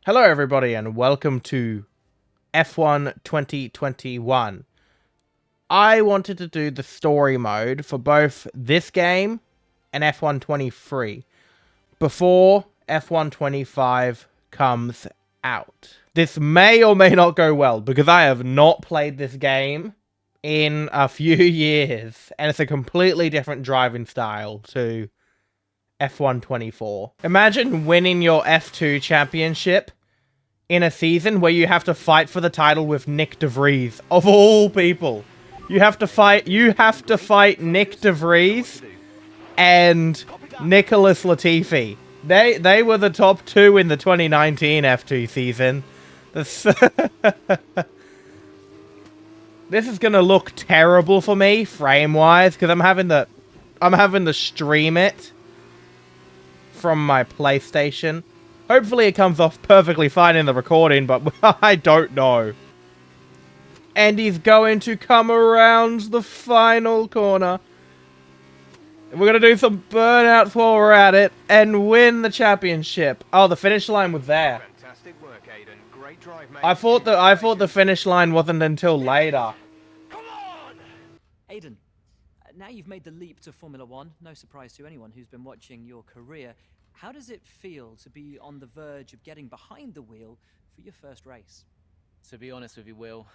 Hello everybody and welcome to F1 2021. I wanted to do the story mode for both this game and F1 23 before F1 25 comes out. This may or may not go well because I have not played this game in a few years and it's a completely different driving style to F1 24. Imagine winning your F2 championship in a season where you have to fight for the title with Nick De Vries, of all people. You have to fight Nick De Vries and Nicholas Latifi. They were the top two in the 2019 F2 season. This is gonna look terrible for me frame-wise because I'm having to stream it from my PlayStation. Hopefully it comes off perfectly fine in the recording, but I don't know. And he's going to come around the final corner. We're going to do some burnouts while we're at it and win the championship. Oh, the finish line was there. Fantastic work, Aiden. Great drive, mate. I thought the finish line wasn't until later. Come on! Aiden, now you've made the leap to Formula One, no surprise to anyone who's been watching your career. How does it feel to be on the verge of getting behind the wheel for your first race? To be honest with you, Will,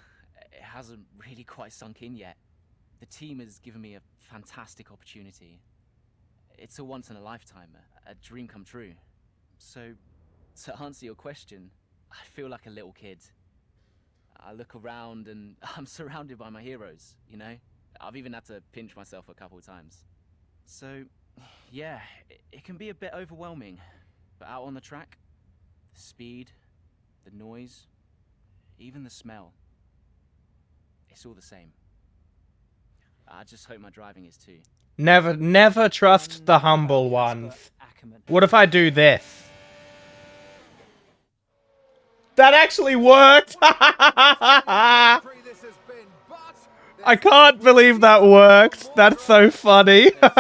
it hasn't really quite sunk in yet. The team has given me a fantastic opportunity. It's a once-in-a-lifetime, a dream come true. So, to answer your question, I feel like a little kid. I look around and I'm surrounded by my heroes, you know? I've even had to pinch myself a couple of times. So, yeah, it can be a bit overwhelming, but out on the track, the speed, the noise, even the smell, it's all the same. I just hope my driving is too. Never trust the humble ones. What if I do this? That actually worked! I can't believe that worked. That's so funny. These two have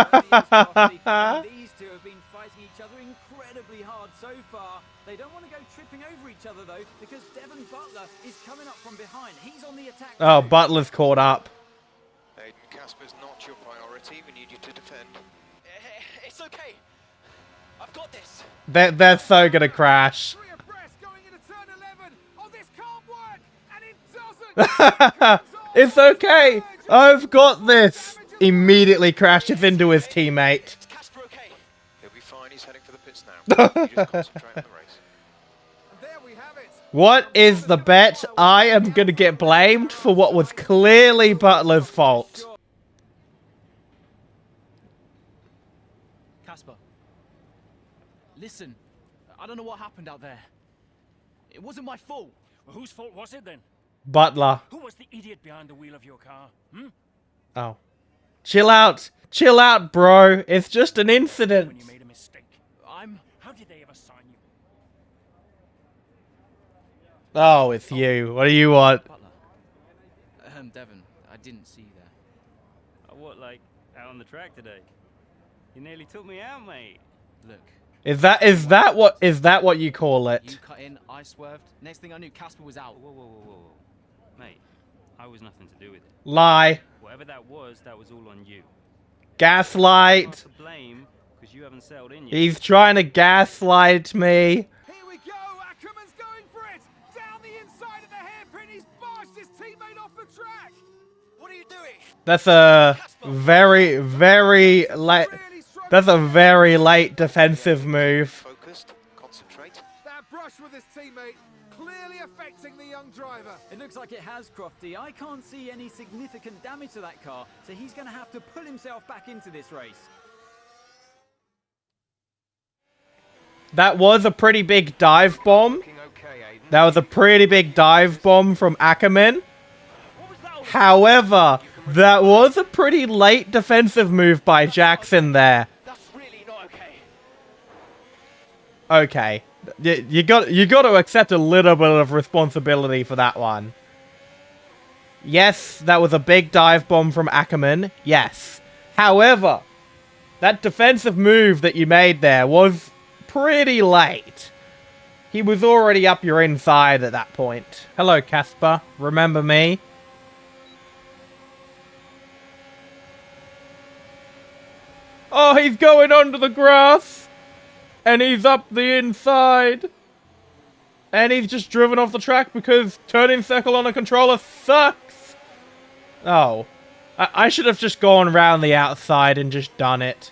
been fighting each other incredibly hard so far. They don't want to go tripping over each other though, because Devon Butler is coming up from behind. He's on the attack. Oh, Butler's caught up. Aiden, Casper's not your priority. We need you to defend. It's okay. I've got this. They're so gonna crash. Three abreast going into turn 11. Oh, this can't work, and it doesn't. It's okay. I've got this. Immediately crashes into his teammate. Is Casper okay? He'll be fine. He's heading for the pits now. You just concentrate on the race. And there we have it. What is the bet? I am gonna get blamed for what was clearly Butler's fault. Casper, listen, I don't know what happened out there. It wasn't my fault. Well, whose fault was it then? Butler. Who was the idiot behind the wheel of your car? Oh. Chill out. Chill out, bro. It's just an incident. When you made a mistake. How did they ever sign you? Oh, it's you. What do you want? Butler. Devon, I didn't see you there. What, like, out on the track today? You nearly took me out, mate. Look, Is that what you call you it? cut in, I swerved. Next thing I knew, Casper was out. Whoa. Mate, I was nothing to do with it. Lie. Whatever that was all on you. Gaslight. Not to blame, because you haven't settled in yet. He's trying to gaslight me. Here we go. Ackerman's going for it. Down the inside of the hairpin. He's barged his teammate off the track. What are you doing? That's a very late. That's a very late defensive move. Focused. Concentrate. That brush with his teammate clearly affecting the young driver. It looks like it has, Crofty. I can't see any significant damage to that car, so he's going to have to pull himself back into this race. That was a pretty big dive bomb. Looking okay, Aiden. That was a pretty big dive bomb from Ackerman. However, that was a pretty late defensive move by Jackson there. That's really not okay. Okay. You got to accept a little bit of responsibility for that one. Yes, that was a big dive bomb from Ackerman. Yes. However, that defensive move that you made there was pretty late. He was already up your inside at that point. Hello, Casper. Remember me? Oh, he's going onto the grass. And he's up the inside. And he's just driven off the track because turning circle on a controller sucks. Oh. I should have just gone around the outside and just done it.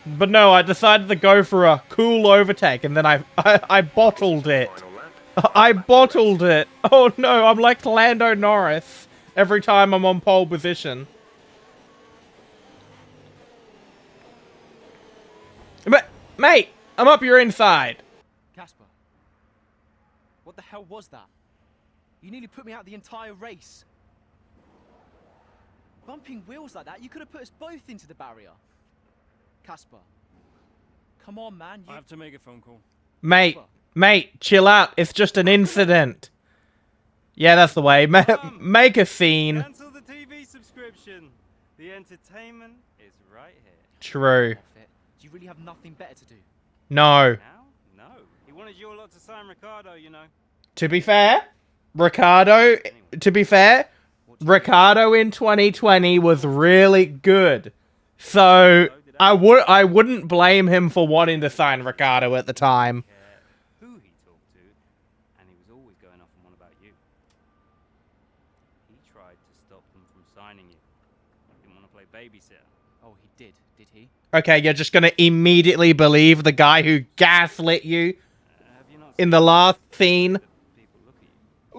But no, I decided to go for a cool overtake, and then I bottled it. I bottled it. Oh no, I'm like Lando Norris every time I'm on pole position. Mate, I'm up your inside. Casper, what the hell was that? You nearly put me out the entire race. Bumping wheels like that, you could have put us both into the barrier. Casper, come on, man. I have to make a phone call. Mate, chill out. It's just an incident. Yeah, that's the way. Make a scene. Cancel the TV subscription. The entertainment is right here. True. Do you really have nothing better to do? No. Now? No. He wanted your lot to sign Ricardo, you know. To be fair, Ricardo in 2020 was really good. So I wouldn't blame him for wanting to sign Ricardo at the time. Who he talked to, and he was always going off on one about you. He tried to stop them from signing you. He didn't want to play babysitter. Oh, he did he? Okay, you're just gonna immediately believe the guy who gaslit you Have you not in seen the last scene? people look at you?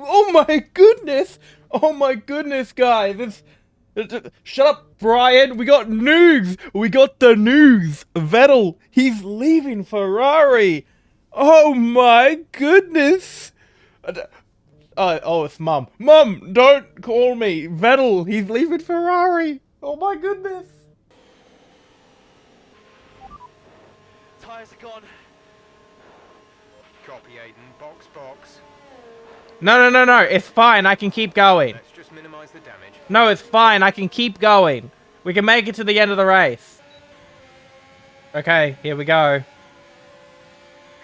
Oh my goodness! Oh my goodness, guys! Shut up, Brian! We got news! We got the news! Vettel, he's leaving Ferrari! Oh my goodness! Oh, it's Mum. Mum, don't call me! Vettel, he's leaving Ferrari! Oh my goodness! Tires are gone. Copy, Aiden. Box. No, it's fine, I can keep going. Let's just minimize the damage. No, it's fine, I can keep going. We can make it to the end of the race. Okay, here we go.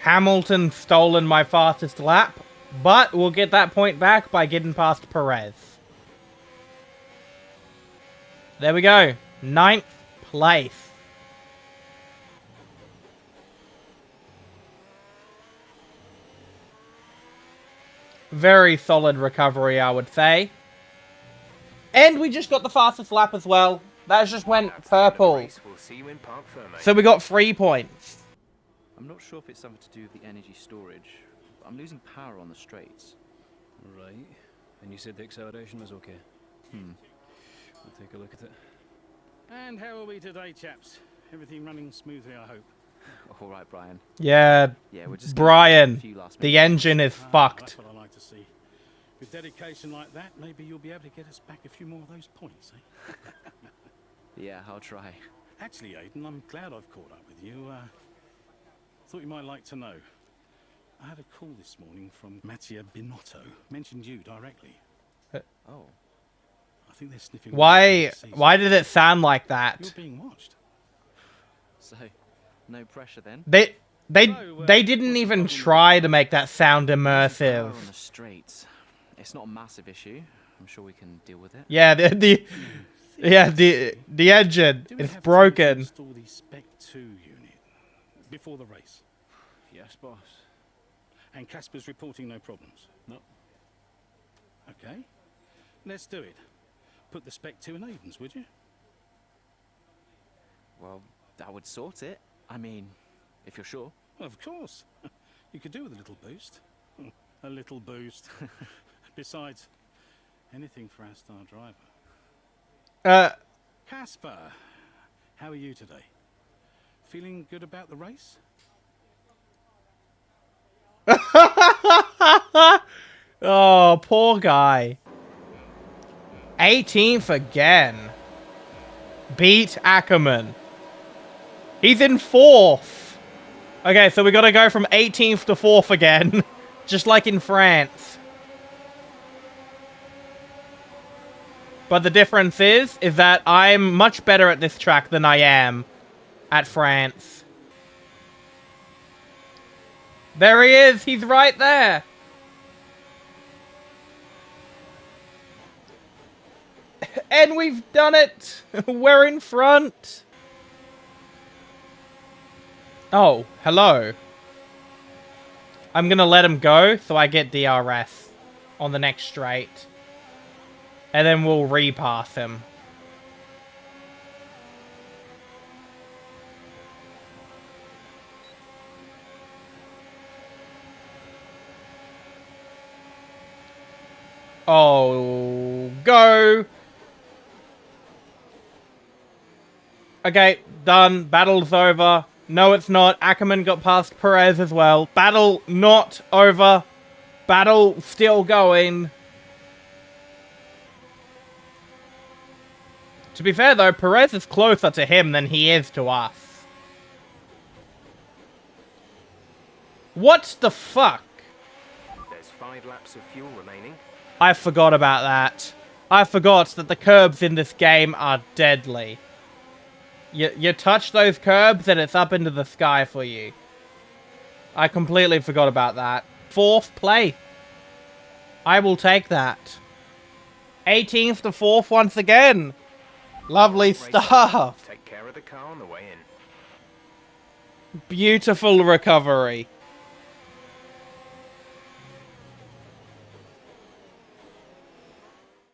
Hamilton stolen my fastest lap, but we'll get that point back by getting past Perez. There we go. 9th place. Very solid recovery, I would say. And we just got the fastest lap as well. That just went purple. We'll see you in Park Fermé. So we got 3 points. I'm not sure if it's something to do with the energy storage, but I'm losing power on the straights. Right. And you said the acceleration was okay? We'll take a look at it. And how are we today, chaps? Everything running smoothly, I hope. All right, Brian. Yeah, Yeah, we're just Brian, the engine is fucked. That's what I like to see. With dedication like that, maybe you'll be able to get us back a few more of those points, eh? Yeah, I'll try. Actually, Aiden, I'm glad I've caught up with you. Thought you might like to know. I had a call this morning from Mattia Binotto. Mentioned you directly. Oh. I think they're sniffing. Why did it sound like You're that? being watched. So, no pressure then? They didn't even try to make that sound immersive. Power on the straights. It's not a massive issue. I'm sure we can deal with it. Yeah, the engine Do we is have time to broken. install the Spec 2 unit before the race? Yes, boss. And Casper's reporting no problems? No. Okay. Let's do it. Put the Spec 2 in Aiden's, would you? Well, that would sort it. I mean, if you're sure. Of course. You could do with a little boost. A little boost. Besides, anything for our star driver. Casper, how are you today? Feeling good about the race? Oh, poor guy. 18th again. Beat Ackerman. He's in 4th. Okay, so we gotta go from 18th to 4th again. Just like in France. But the difference is that I'm much better at this track than I am at France. There he is. He's right there. And we've done it. We're in front. Oh, hello. I'm gonna let him go so I get DRS on the next straight. And then we'll repass him. Oh, go. Okay, done. Battle's over. No, it's not. Ackerman got past Perez as well. Battle not over. Battle still going. To be fair, though, Perez is closer to him than he is to us. What the fuck? There's 5 laps of fuel remaining. I forgot about that. I forgot that the curbs in this game are deadly. You touch those curbs and it's up into the sky for you. I completely forgot about that. 4th place. I will take that. 18th to 4th once again. Lovely stuff. Take care of the car on the way in. Beautiful recovery.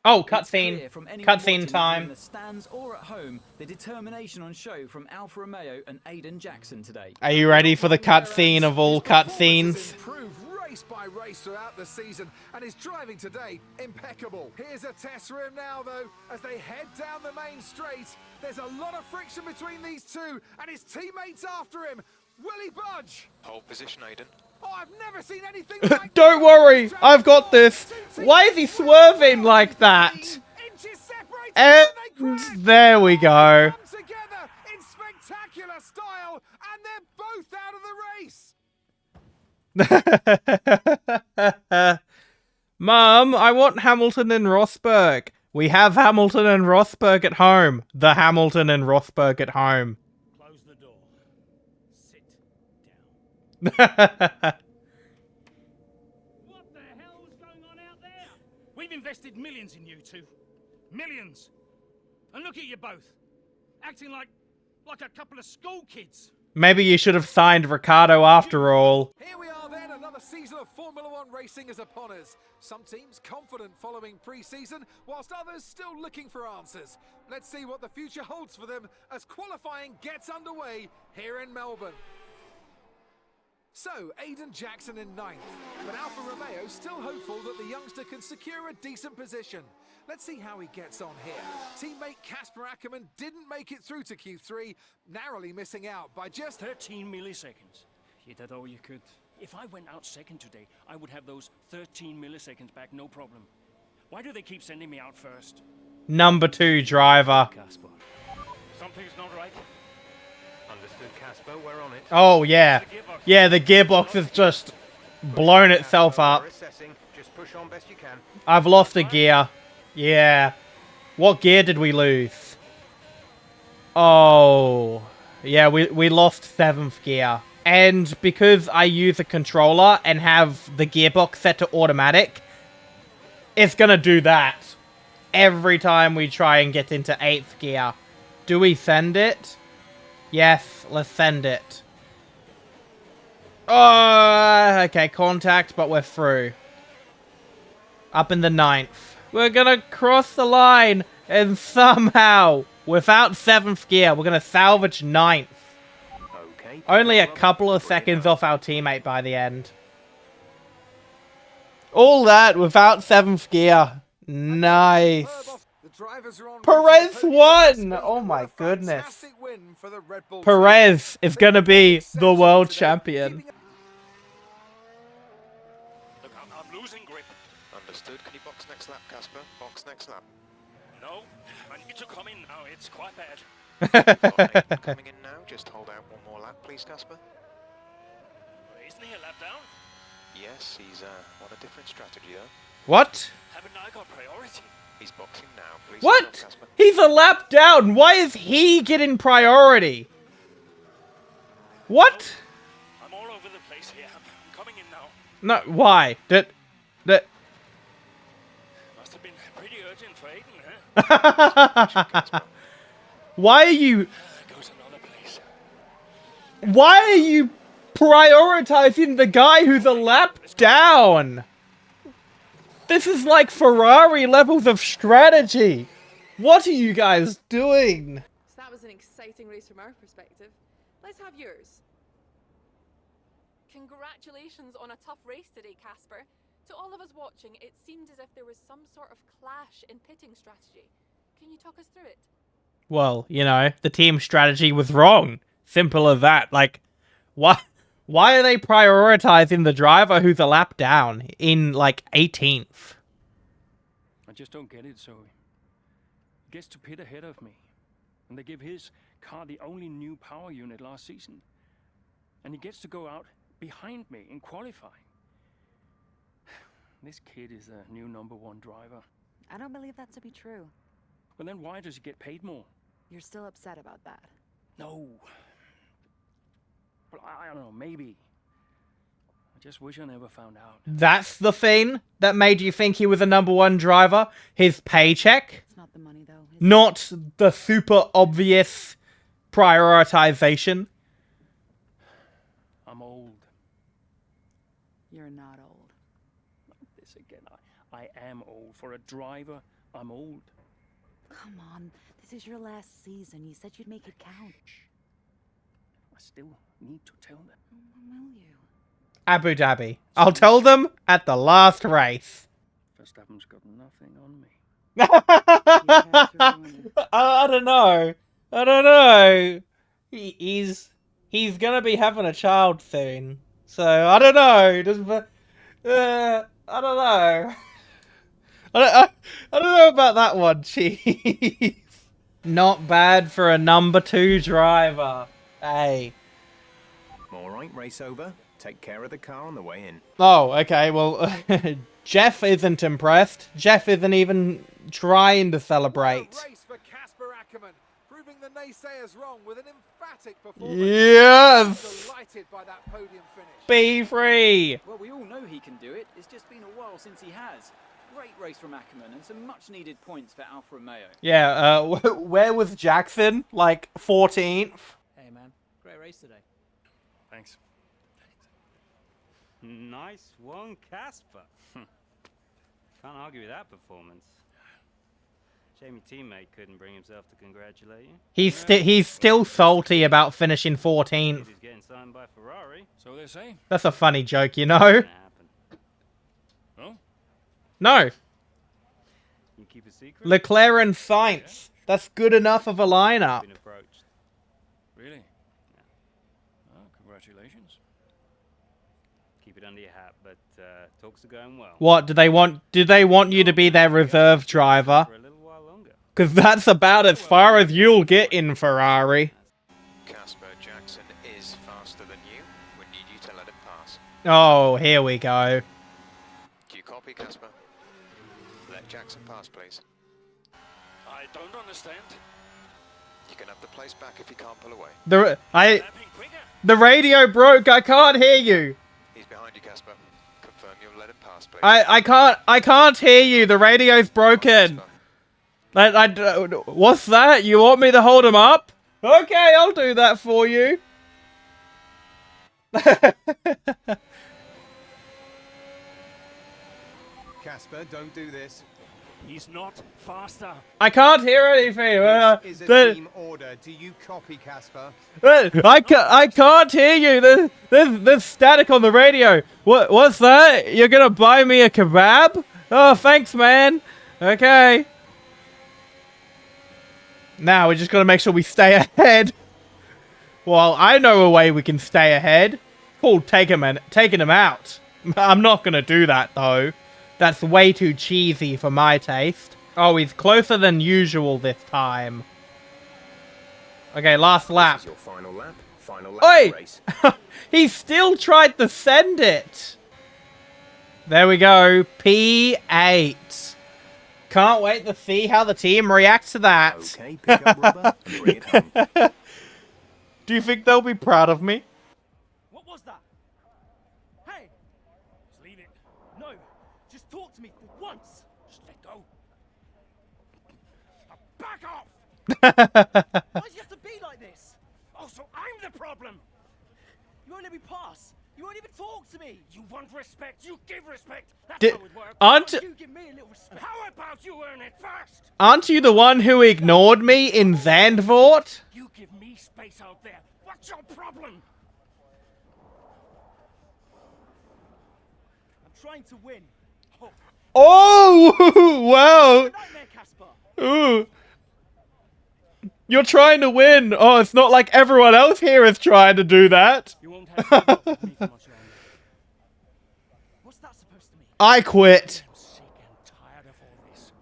Oh, cutscene. Cutscene time. In the stands or at home, the determination on show from Alfa Romeo and Aiden Jackson today. Are you ready for the cutscene of all cutscenes? Improved race by race throughout the season, and his driving today impeccable. Here's a test for him now, though, as they head down the main straight. There's a lot of friction between these two, and his teammates after him. Will he budge? Hold position, Aiden. Oh, I've never seen anything like Don't worry, I've got this. Why is he swerving like that? And there we go. Together in spectacular style, and they're both out of the race. Mum, I want Hamilton and Rosberg. We have Hamilton and Rosberg at home. The Hamilton and Rosberg at home. Close the door. Sit Down. What the hell is going on out there? We've invested millions in you two. Millions. And look at you both. Acting like a couple of school kids. Maybe you should have signed Ricciardo after all. Here we are then, another season of Formula One racing is upon us. Some teams confident following pre-season, whilst others still looking for answers. Let's see what the future holds for them as qualifying gets underway here in Melbourne. So, Aiden Jackson in 9th, but Alfa Romeo still hopeful that the youngster can secure a decent position. Let's see how he gets on here. Teammate Casper Ackerman didn't make it through to Q3, narrowly missing out by just 13 milliseconds. You did all you could. If I went out second today, I would have those 13 milliseconds back, no problem. Why do they keep sending me out first? Number 2 driver. Casper. Something's not right. Understood, Casper. We're on it. Oh, yeah. Yeah, the gearbox has just blown itself up. Just push on best you can. I've lost a gear. Yeah. What gear did we lose? Oh. Yeah, we lost 7th gear. And because I use a controller and have the gearbox set to automatic, it's gonna do that every time we try and get into 8th gear. Do we send it? Yes, let's send it. Oh, okay, contact, but we're through. Up in the 9th. We're gonna cross the line, and somehow, without 7th gear, we're gonna salvage 9th. Okay. Only a couple of seconds off our teammate by the end. All that without 7th gear. Nice. Perez won! Oh my goodness. Perez is gonna be the world champion. Look, I'm losing grip. Understood. Can you box next lap, Casper? Box next lap. No, I need to come in now. It's quite bad. Coming in now. Just hold out one more lap, please, Casper. Isn't he a lap down? Yes, he's on a different strategy, though. What? Haven't I got priority? He's boxing now. Please. What? He's a lap down. Why is he getting priority? What? I'm all over the place here. I'm coming in now. No, why? That. Must have been pretty urgent for Aiden, huh? Why are you? Goes another place. Why are you prioritizing the guy who's a lap down? This is like Ferrari levels of strategy. What are you guys doing? So that was an exciting race from our perspective. Let's have yours. Congratulations on a tough race today, Casper. To all of us watching, it seemed as if there was some sort of clash in pitting strategy. Can you talk us through it? Well, you know, the team strategy was wrong. Simple as that. Like, why are they prioritizing the driver who's a lap down in, like, 18th? I just don't get it, Zoe. He gets to pit ahead of me. And they give his car the only new power unit last season. And he gets to go out behind me in qualifying. This kid is the new #1 driver. I don't believe that to be true. Well, then why does he get paid more? You're still upset about that. No. But I don't know, maybe. I just wish I never found out. That's the thing that made you think he was a #1 driver? His paycheck? It's not the money, though. Not the super obvious prioritization. I'm old. You're not old. Not this again. I am old. For a driver, I'm old. Come on. This is your last season. You said you'd make it count. I still need to tell them. When will you? Abu Dhabi. I'll tell them at the last race. Verstappen's got nothing on me. I don't know. I don't know. He's gonna be having a child soon. So, I don't know. I don't know. I don't know about that one, jeez. Not bad for a #2 driver. Hey. Alright, race over. Take care of the car on the way in. Oh, okay, well, Jeff isn't impressed. Jeff isn't even trying to celebrate. What a race for Casper Ackerman, proving the naysayers wrong with an emphatic performance. Yes! Delighted by that podium finish. Be free! Well, we all know he can do it. It's just been a while since he has. Great race from Ackerman and some much-needed points for Alfa Romeo. Yeah, where was Jackson? Like, 14th? Hey, man. Great race today. Thanks. Nice one, Casper. Can't argue with that performance. Shame your teammate couldn't bring himself to congratulate you. He's still salty about finishing 14th. He's getting signed by Ferrari. So they say. That's a funny joke, you know? No? No. You keep a secret? Leclerc and Sainz. That's good enough of a lineup. Been approached. Really? Yeah. Oh, congratulations. Keep it under your hat, but talks are going well. What, do they want you to be their reserve driver? For a little while longer. Because that's about as far as you'll get in Ferrari. Casper, Jackson is faster than you. We need you to let him pass. Oh, here we go. Do you copy, Casper? Let Jackson pass, please. I don't understand. You can have the place back if you can't pull away. The radio broke. I can't hear you. He's behind you, Casper. Confirm you'll let him pass, please. I can't hear you. The radio's broken. What's that? You want me to hold him up? Okay, I'll do that for you. Casper, don't do this. He's not faster. I can't hear anything. This is a team order. Do you copy, Casper? I can't hear you. There's static on the radio. What's that? You're gonna buy me a kebab? Oh, thanks, man. Okay. Now we just gotta make sure we stay ahead. Well, I know a way we can stay ahead. Called taking him out. I'm not gonna do that though. That's way too cheesy for my taste. Oh, he's closer than usual this time. Okay, last lap. This is your final lap. Final lap Oi! of the race. He still tried to send it. There we go. P8. Can't wait to see how the team reacts to that. Okay, pick up rubber and bring it home. Do you think they'll be proud of me? What was that? Hey, Just talk to me for once. Just let go. Back off! Why do you have to be like this? Oh, so I'm the problem. You won't let me pass. You won't even talk to me. You want respect, you give respect. That's how it works. Aren't You give me a little respect. How about you earn it first? aren't you the one who ignored me in Zandvoort? You give me space out there. What's your problem? I'm trying to win. Oh, wow. Nightmare, Casper. Ooh. You're trying to win. Oh, it's not like everyone else here is trying to do that. You won't have to talk with me for much longer. What's that supposed to mean? I quit. I'm sick and tired of all this.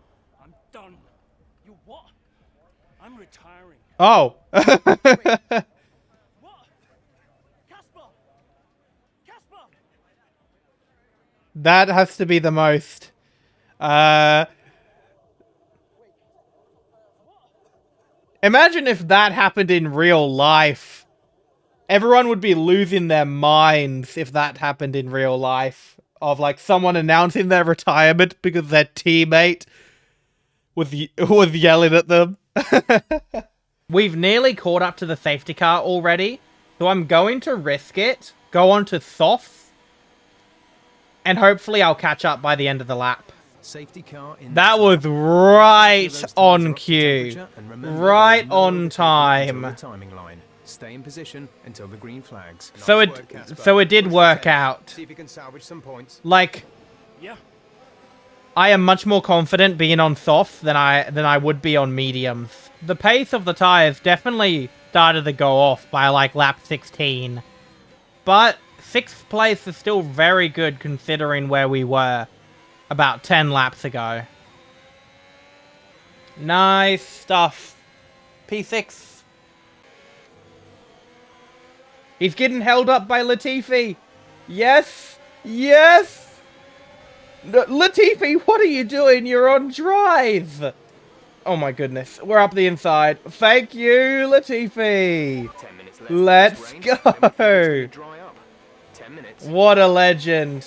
I'm done. You what? I'm retiring. Oh. What? Casper! Casper! That has to be the most. Imagine if that happened in real life. Everyone would be losing their minds if that happened in real life. Of like someone announcing their retirement because their teammate was yelling at them. We've nearly caught up to the safety car already. So I'm going to risk it. Go on to softs. And hopefully I'll catch up by the end of the lap. Safety car in That was right on cue. Right on time. the timing line. Stay in position until the green flags. So Nice it work, Casper. so it did Push work ahead. out. See if you can salvage some points. Like, Yeah. I am much more confident being on softs than I would be on mediums. The pace of the tires definitely started to go off by like lap 16. But 6th place is still very good considering where we were about 10 laps ago. Nice stuff. P6. He's getting held up by Latifi. Yes. Yes. Latifi, what are you doing? You're on drive. Oh my goodness. We're up the inside. Thank you, Latifi. 10 minutes left. Let's Rain, go. then we think it's gonna dry up. 10 minutes. What a legend.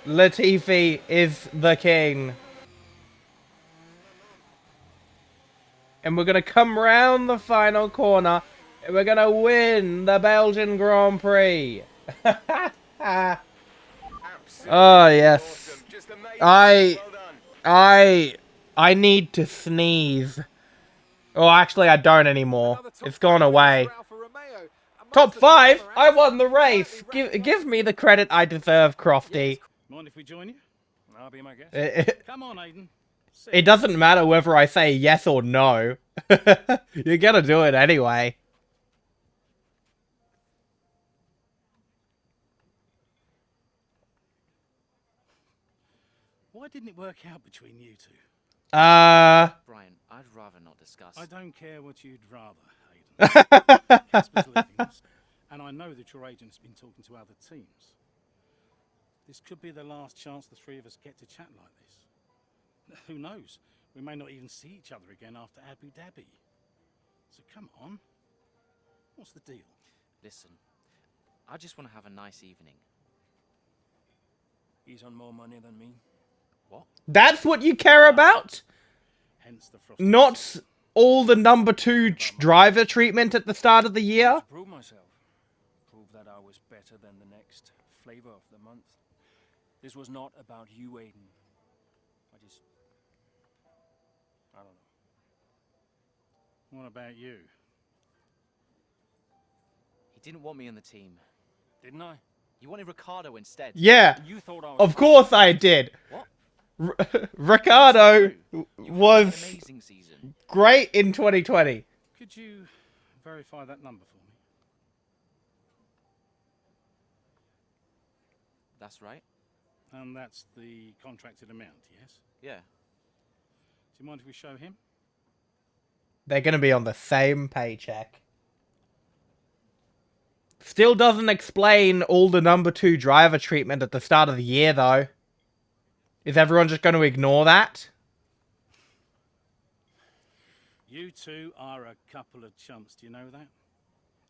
Latifi is the king. And we're going to come round the final corner. And we're going to win the Belgian Grand Prix. Oh, yes. I need to sneeze. Oh, actually, I don't anymore. It's gone away. Top 5? I won the race. Give me the credit I deserve, Crofty. Mind if we join you? I'll be my guest. Come on, Aiden. It doesn't matter whether I say yes or no. You're gonna do it anyway. Why didn't it work out between you two? Brian, I'd rather not discuss. I don't care what you'd rather, Aiden. Casper's leaving us, and I know that your agent's been talking to other teams. This could be the last chance the three of us get to chat like this. Who knows? We may not even see each other again after Abu Dhabi. So come on. What's the deal? Listen, I just want to have a nice evening. He's on more money than me. What? That's what you care about? Hence the Not all the number 2 driver treatment at the start of the year? To prove myself. Prove that I was better than the next flavor of the month. This was not about you, Aiden. I don't know. What about you? He didn't want me on the team. Didn't I? You wanted Ricardo instead. Yeah. You thought I was Of course I did. What? Ricardo was Amazing season. great in 2020. Could you verify that number for me? That's right. And that's the contracted amount, yes? Yeah. Do you mind if we show him? They're going to be on the same paycheck. Still doesn't explain all the number 2 driver treatment at the start of the year, though. Is everyone just going to ignore that? You two are a couple of chumps, do you know that?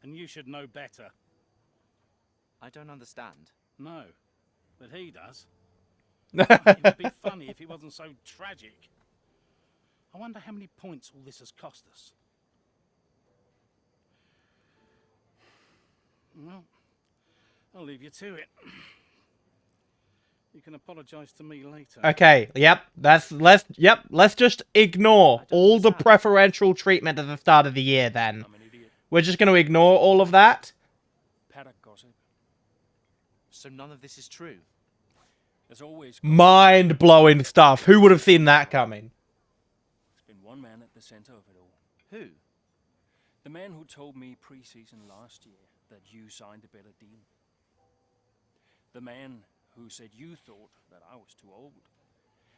And you should know better. I don't understand. No, but he does. It would be funny if it wasn't so tragic. I wonder how many points all this has cost us. Well, I'll leave you to it. You can apologise to me later. Okay, let's just ignore all the preferential treatment at the start of the year then. We're just going to ignore all of that. Paddock gossip. So none of this is true. There's always Mind-blowing stuff. Who would have seen that coming? There's been one man at the centre of it all. Who? The man who told me pre-season last year that you signed a better deal. The man who said you thought that I was too old.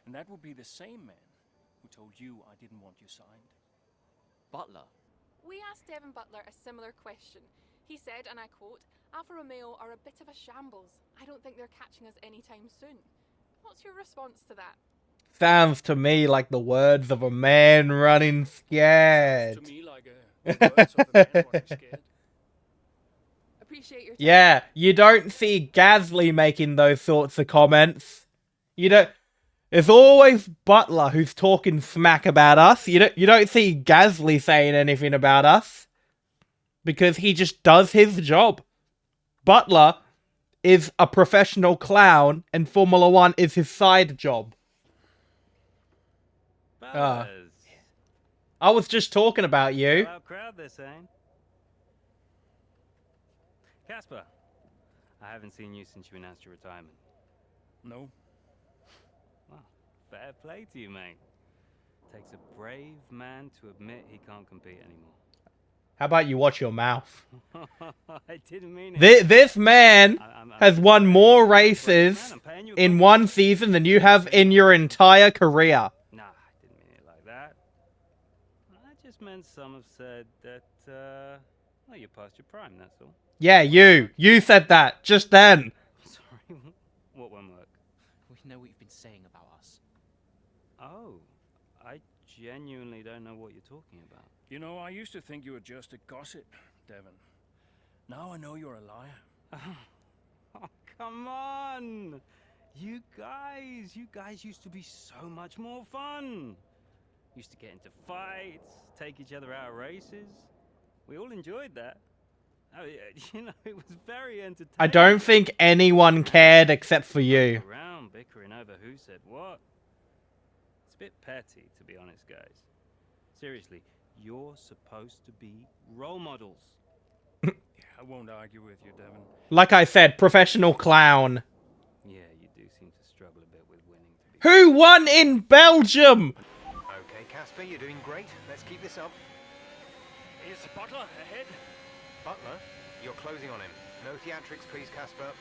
And that would be the same man who told you I didn't want you signed. Butler? We asked Devin Butler a similar question. He said, and I quote, Alfa Romeo are a bit of a shambles. I don't think they're catching us anytime soon. What's your response to that? Sounds to me like the words of a man running scared. Sounds to me like the words of a man running scared. Appreciate your time. Yeah, you don't see Gasly making those sorts of comments. You don't. It's always Butler who's talking smack about us. You don't see Gasly saying anything about us because he just does his job. Butler is a professional clown, and Formula One is his side job. I was just talking about you. Loud crowd, they're saying. Casper, I haven't seen you since you announced your retirement. No. Well, fair play to you, mate. Takes a brave man to admit he can't compete anymore. How about you watch your mouth? I didn't mean it. This man has won more races in one season than you have in your entire career. Nah, I didn't mean it like that. I just meant some have said that, well, you're past your prime, that's all. Yeah, you said that just then. Sorry, what won't work? We know what you've been saying about us. Oh, I genuinely don't know what you're talking about. You know, I used to think you were just a gossip, Devin. Now I know you're a liar. Oh, come on! You guys used to be so much more fun. Used to get into fights, take each other out of races. We all enjoyed that. Oh, you know, it was very entertaining. I don't think anyone cared except for you. Around bickering over who said what. It's a bit petty, to be honest, guys. Seriously, you're supposed to be role models. I won't argue with you, Devin. Like I said, professional clown. Yeah, you do seem to struggle a bit with winning. Who won in Belgium? Okay, Casper, you're doing great. Let's keep this up. Is Butler ahead? Butler, you're closing on him. No theatrics, please, Casper.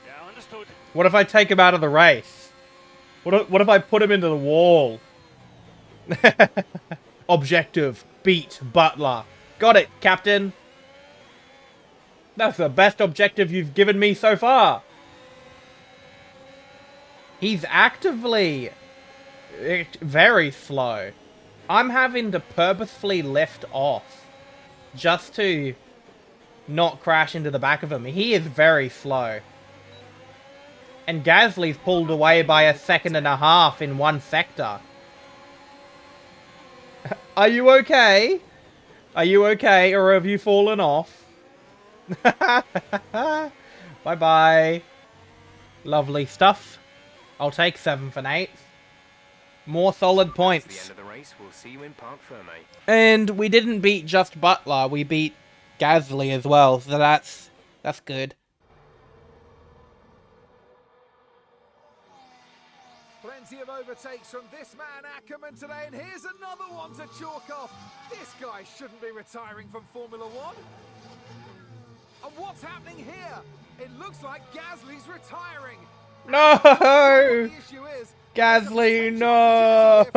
Yeah, understood. What if I take him out of the race? What if I put him into the wall? Objective. Beat Butler. Got it, Captain. That's the best objective you've given me so far. He's actively very slow. I'm having to purposefully lift off just to not crash into the back of him. He is very slow. And Gasly's pulled away by 1.5 seconds in one sector. Are you okay? Are you okay, or have you fallen off? Bye-bye. Lovely stuff. I'll take 7th and 8th. More solid points. That's the end of the race. We'll see you in Parc Ferme. And we didn't beat just Butler. We beat Gasly as well. So that's good. Plenty of overtakes from this man Ackerman today, and here's another one to chalk off. This guy shouldn't be retiring from Formula One. And what's happening here? It looks like Gasly's retiring. No! The issue is, Gasly, no!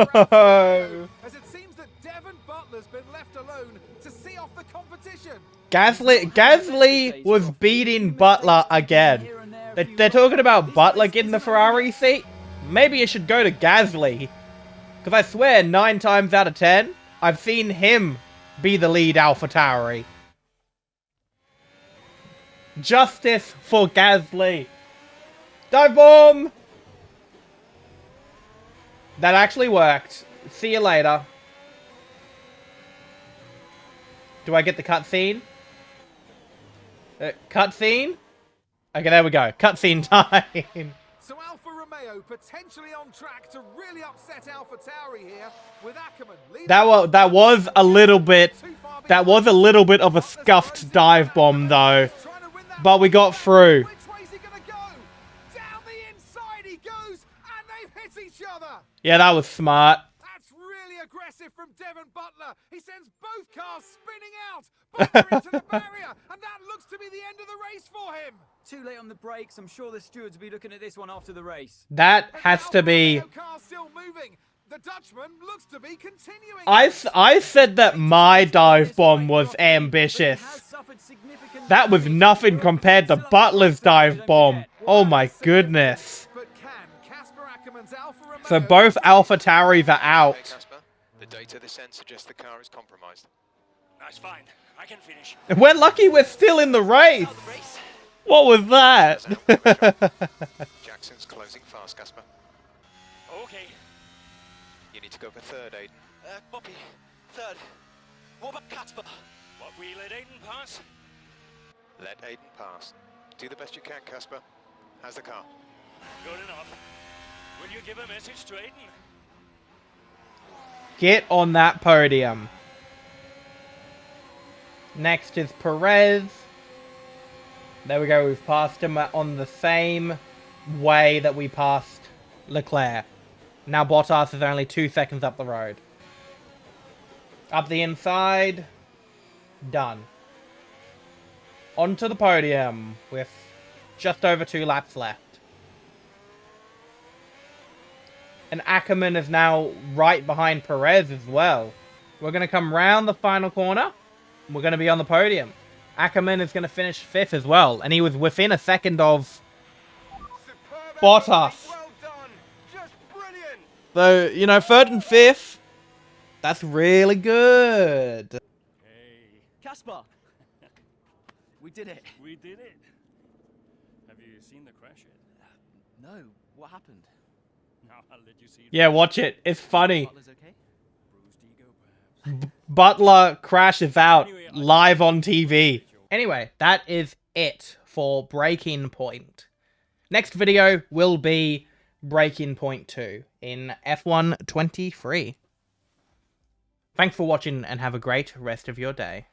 as it seems that Devin Butler's been left alone to see off the competition. Gasly was beating Butler again. They're talking about Butler getting the Ferrari seat. Maybe it should go to Gasly. Because I swear, 9 times out of 10, I've seen him be the lead AlphaTauri. Justice for Gasly. Dive bomb! That actually worked. See you later. Do I get the cutscene? Cutscene? Okay, there we go. Cutscene time. So Alfa Romeo potentially on track to really upset AlphaTauri here with Ackerman leading. That was a little bit of a scuffed dive bomb though. But we got through. Which way's he gonna go? Down the inside he goes, and they've hit each other. Yeah, that was smart. That's really aggressive from Devon Butler. He sends both cars spinning out. Butler into the barrier, and that looks to be the end of the race for him. Too late on the brakes. I'm sure the stewards will be looking at this one after the race. That has to be. Car still moving. The Dutchman looks to be continuing. I said that my dive bomb was ambitious. That was nothing compared to Butler's dive bomb. Oh my goodness. So both AlphaTauris are out. Okay, Casper. The data this end suggests the car is compromised. That's fine. I can finish. We're lucky we're still in the race. What was that? Jackson's closing fast, Casper. Okay. You need to go for third, Aiden. Bobby, third. What about Casper? What, we let Aiden pass? Let Aiden pass. Do the best you can, Casper. How's the car? Good enough. Will you give a message to Aiden? Get on that podium. Next is Perez. There we go, we've passed him on the same way that we passed Leclerc. Now Bottas is only 2 seconds up the road. Up the inside. Done. Onto the podium with just over 2 laps left. And Ackerman is now right behind Perez as well. We're going to come round the final corner. We're going to be on the podium. Ackerman is going to finish 5th as well. And he was within a second of Bottas. Well done. Just brilliant. So, you know, 3rd and 5th. That's really good. Hey. Casper! We did it. We did it. Have you seen the crash yet? No. What happened? Now I'll let you see it. Yeah, watch it. It's funny. Butler's okay? Bruised ego, perhaps. Butler crashes out live on TV. Anyway, that is it for Breaking Point. Next video will be Breaking Point 2 in F1 23. Thanks for watching and have a great rest of your day.